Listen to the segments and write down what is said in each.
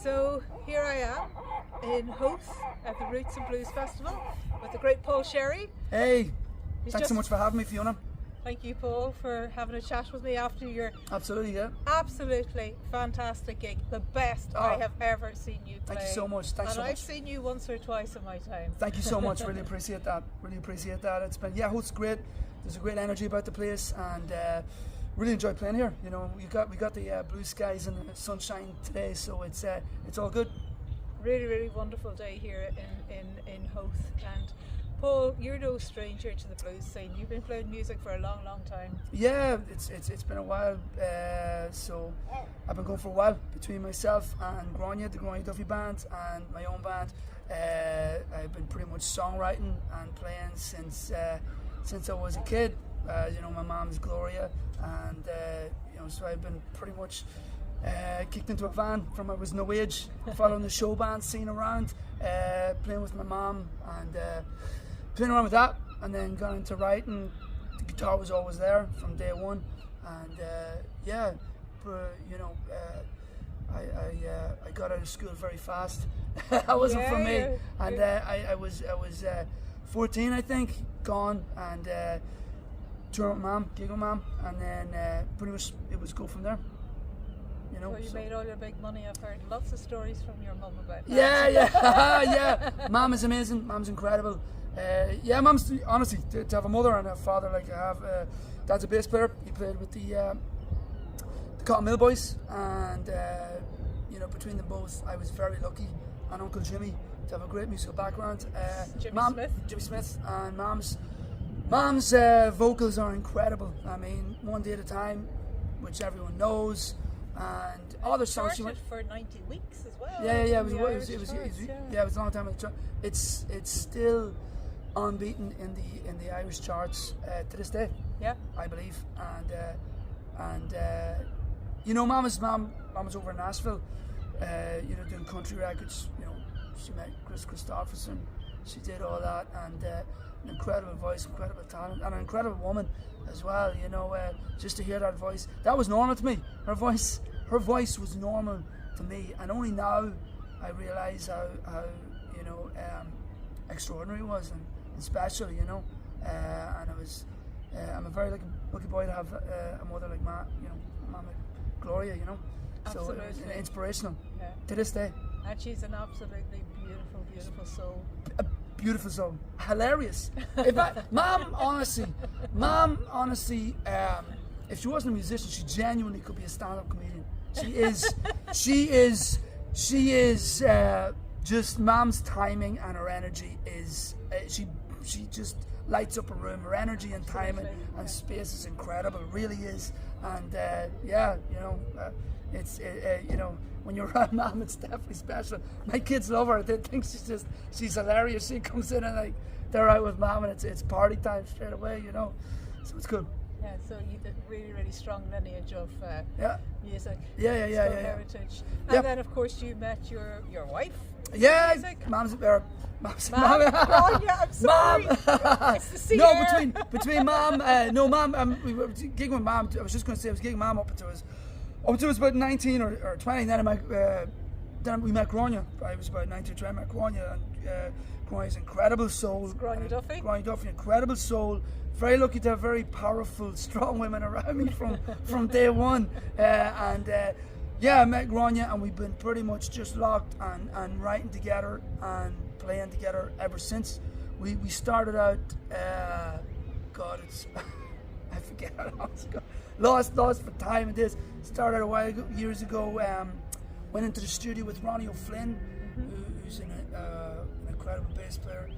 So here I am in Howth at the Roots and Blues Festival with the great Paul Sherry. Hey, thanks so much for having me, Fiona. Thank you, Paul, for having a chat with me after your Absolutely fantastic gig. The best I have ever seen you play. Thank you so much. Thanks and so much. I've seen you once or twice in my time. Thank you so much. Really appreciate that. Really appreciate that. It's been Howth's great. There's a great energy about the place, and really enjoy playing here. You know, we got the blue skies and the sunshine today, so it's all good. Really wonderful day here in Howth. And Paul, you're no stranger to the blues scene. You've been playing music for a long time. Yeah, it's been a while. So I've been going for a while between myself and Grania, the Grania Duffy band, and my own band. I've been pretty much songwriting and playing since I was a kid. You know, my mom's Gloria, and you know, so I've been pretty much kicked into a van from I was no age, following the show band scene around, playing with my mom, and playing around with that, and then got into writing. The guitar was always there from day one, and yeah, you know, I got out of school very fast. That wasn't for me, and I was 14, I think, gone, and touring with mom, gig with mom, and then pretty much it was go from there. You know, so you made all your big money. I've heard lots of stories from your mum about that. Yeah. Mom is amazing. Mom's incredible. Yeah, mom's honestly to have a mother and a father like I have. Dad's a bass player. He played with the Cotton Mill Boys, and you know, between them both, I was very lucky. And Uncle Jimmy to have a great musical background. Jimmy Smith, and mom's vocals are incredible. I mean, One Day at a Time, which everyone knows. And other songs she went for 90 weeks as well. Yeah. It was a long time. It's still unbeaten in the Irish charts to this day. Yeah, I believe. And you know, mom was over in Nashville, you know, doing country records. You know, she met Chris Christopherson. She did all that, and an incredible voice, incredible talent, and an incredible woman as well. You know, just to hear that voice, that was normal to me. Her voice was normal to me, and only now I realise how you know, extraordinary it was and special. You know, and I'm a very lucky boy to have a mother like Mama Gloria. You know, absolutely. So it was inspirational to this day. And she's an absolutely beautiful soul. A beautiful soul, hilarious. Mom, honestly, if she wasn't a musician, she genuinely could be a stand-up comedian. She is. Just mom's timing and her energy is. She just lights up a room. Her energy and timing and space is incredible. It really is. And yeah, you know, it's you know, when you're around mom, it's definitely special. My kids love her. They think she's hilarious. She comes in and like they're out with mom, and it's party time straight away. You know, so it's good. Yeah, so you did really strong lineage of music. Yeah. Heritage. And then of course you met your wife. Yeah, music. Mom's. Oh yeah, I'm sorry. It's the no, between mom. No, mom. We were gigging with mom. I was just going to say I was gigging mom up until I was about 19 or 20. Then we met Grania. I was about 19 or 20. I met Grania, and Grania's incredible soul. Grania Duffy, incredible soul. Very lucky to have very powerful, strong women around me from day one. Yeah, I met Grania, and we've been pretty much just locked and writing together and playing together ever since. We started out. God, it's I forget how long it's ago. Lost for time in this. Started a while ago, years ago. Went into the studio with Ronnie O'Flynn, who's an incredible bass player.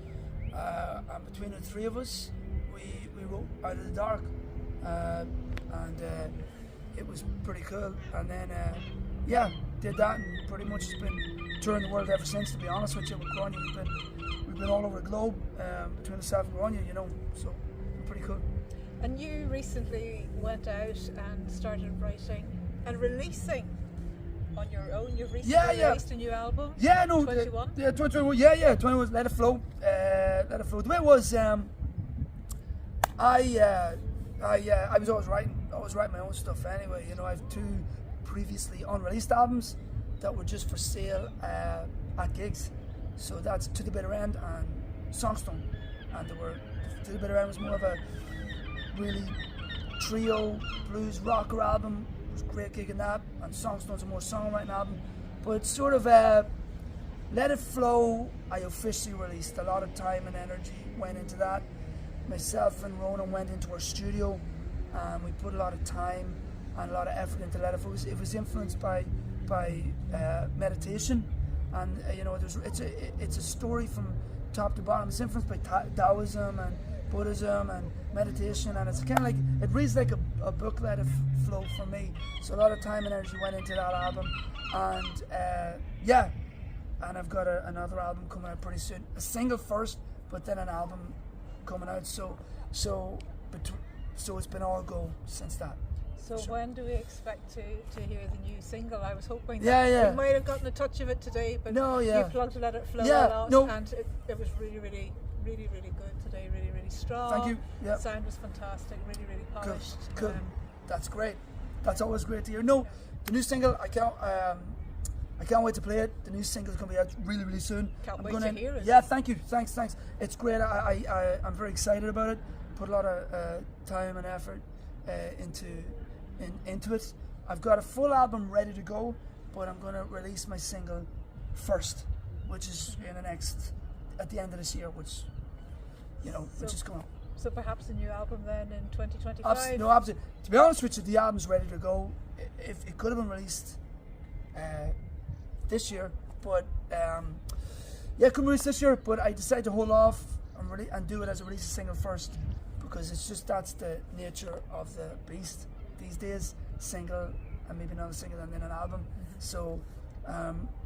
And between the three of us, we wrote Out of the Dark, and it was pretty cool. And then yeah, did that, and pretty much been touring the world ever since. To be honest with you, with Grania, we've been all over the globe between myself and Grania, you know. So pretty cool. And you recently went out and started writing and releasing on your own. You've recently released a new album. 21. 21. Yeah. 21. Let it flow. The way it was, I was always writing my own stuff anyway. You know, I have 2 previously unreleased albums, that were just for sale at gigs. So that's To the Bitter End and Songstone. And To the Bitter End was more of a really trio blues rocker album. It was a great gig in that. And Songstone's a more songwriting album. But sort of Let It Flow, I officially released. A lot of time and energy went into that. Myself and Ronan went into our studio and we put a lot of time and a lot of effort into Let It Flow. It was influenced by meditation, and it's a story from top to bottom. It's influenced by Taoism and Buddhism and meditation, and it's kind of like, it reads like a book, Let It Flow, for me. So a lot of time and energy went into that album, and and I've got another album coming out pretty soon. A single first, but then an album coming out. So it's been all go since that. So when do we expect to hear the new single? I was hoping that we might have gotten a touch of it today, but you plugged Let It Flow a lot, and it was really, really, really, really good today. Really, really strong. Thank you. Yeah. The sound was fantastic. Really, really polished. Cool. That's great. That's always great to hear. No, the new single, I can't wait to play it. The new single's going to be out really, really soon. Can't wait to hear it. Yeah, thank you. Thanks. It's great. I'm very excited about it. Put a lot of time and effort into it. I've got a full album ready to go, but I'm going to release my single first, which is at the end of this year, which is going on. So perhaps a new album then in 2025? No, absolutely. To be honest with you, the album's ready to go. If it could have been released this year, but it could be released this year, but I decided to hold off and do it as a release single first, because it's just, that's the nature of the beast these days. Single and maybe another single and then an album. So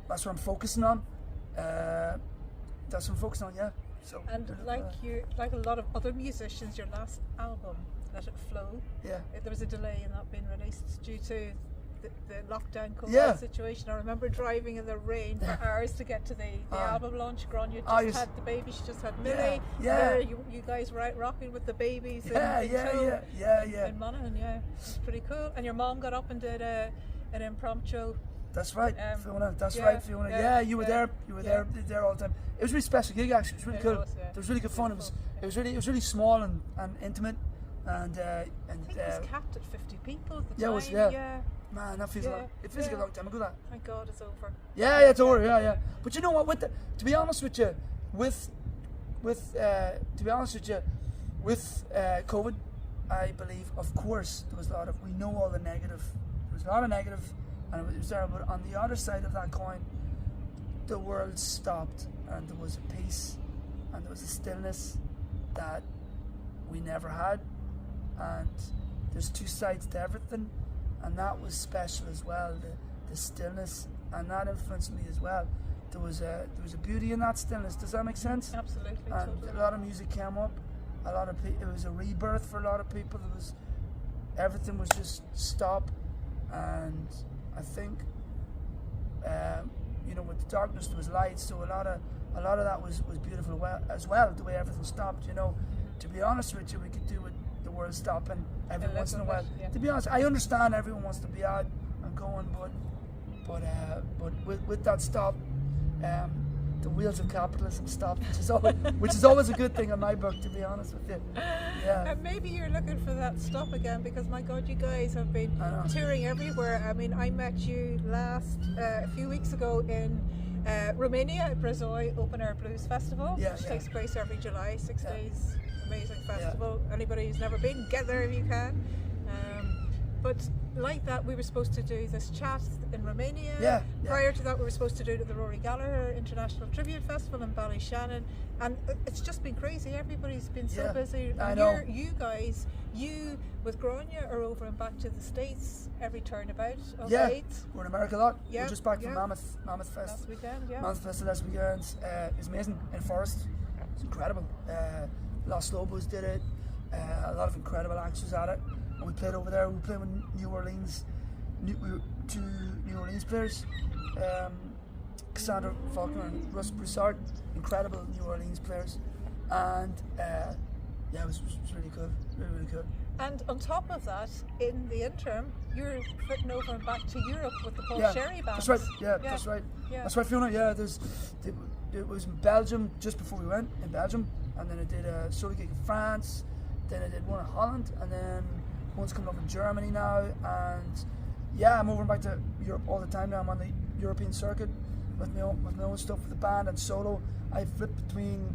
that's what I'm focusing on. Yeah. So and like a lot of other musicians, your last album, Let It Flow, there was a delay in that being released due to the lockdown COVID situation. I remember driving in the rain for hours to get to the album launch. Grania just had the baby. She just had Millie. You guys were out rocking with the babies. In Monaghan. Yeah, it's pretty cool. And your mom got up and did an impromptu. That's right, Fiona. Fiona. Yeah, you were there. You were there all the time. It was a really special gig, actually. It was really cool. It was really good fun. It was really small and intimate. And I think it was capped at 50 people at the time. Yeah, it was. Yeah. Man, that feels like it feels like a long time ago. That. Thank God it's over. Yeah, it's over. Yeah. But you know what? To be honest with you, with COVID, I believe, of course, there was a lot of. We know all the negative. There was a lot of negative, and it was there. But on the other side of that coin, the world stopped, and there was a peace, and there was a stillness that we never had. And there's two sides to everything. And that was special as well, the stillness, and that influenced me as well. There was a beauty in that stillness. Does that make sense? Absolutely. And totally. a lot of music came up. It was a rebirth for a lot of people. Everything was just stop, and I think with the darkness there was light. So a lot of that was beautiful as well. The way everything stopped. To be honest with you, we could do with the world stopping every once in a while. To be honest, I understand everyone wants to be out and going, but with that stop, the wheels of capitalism stopped, which is always a good thing in my book, to be honest with you. Yeah. And maybe you're looking for that stop again, because my God, you guys have been touring everywhere. I mean, I met you a few weeks ago in Romania at Brazil Open Air Blues Festival, which takes place every July, 6 days. Amazing festival. Anybody who's never been, get there if you can. But like that, we were supposed to do this chat in Romania. Prior to that, we were supposed to do it at the Rory Gallagher International Tribute Festival in Ballyshannon, and it's just been crazy. Everybody's been so busy. I know. You guys, with Grania are over and back to the States every turnabout of 8. We're in America a lot. We're just back from Mammoth Fest. Last weekend, Mammoth Fest last weekend. It was amazing in Forest. It's incredible. Los Lobos did it. A lot of incredible acts was at it, and we played over there. We played with New Orleans, two New Orleans players, Cassandra Faulkner and Russ Broussard, incredible New Orleans players, and it was really good, really, really good. And on top of that, in the interim, you're flitting over and back to Europe with the Paul Yeah, Sherry band. that's right. Yeah, that's right. Yeah. That's right, Fiona. Yeah, it was in Belgium just before we went, in Belgium, and then I did a solo gig in France, then I did one in Holland, and then one's coming up in Germany now, and yeah, I'm over and back to Europe all the time now. I'm on the European circuit with my own stuff with the band and solo. I flip between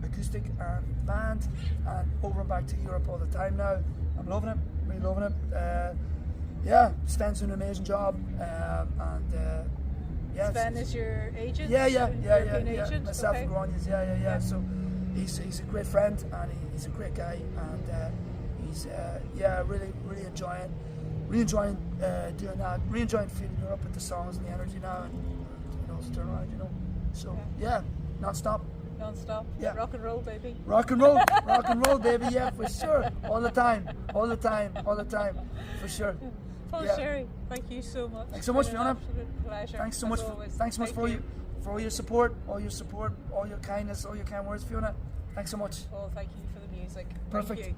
acoustic and band, and over and back to Europe all the time now. I'm loving it, really loving it. Yeah, Sven's doing an amazing job, and yeah. Sven is your agent? Yeah. Agent? Myself okay. and Granya's, yeah. So he's a great friend, and he's a great guy, and he's really enjoying doing that. Really enjoying feeling Europe with the songs and the energy now, and it's turn around, So yeah, non-stop. Non-stop. Yeah. Rock and roll, baby. Rock and roll, baby. Yeah, for sure. All the time, for sure. Paul Sherry, thank you so much. Thanks so much, It's been Fiona. an absolute pleasure. Thanks so much. Thanks so much for all your support, all your kindness, all your kind words, Fiona. Thanks so much. Oh, thank you for the music. Perfect. Thank you.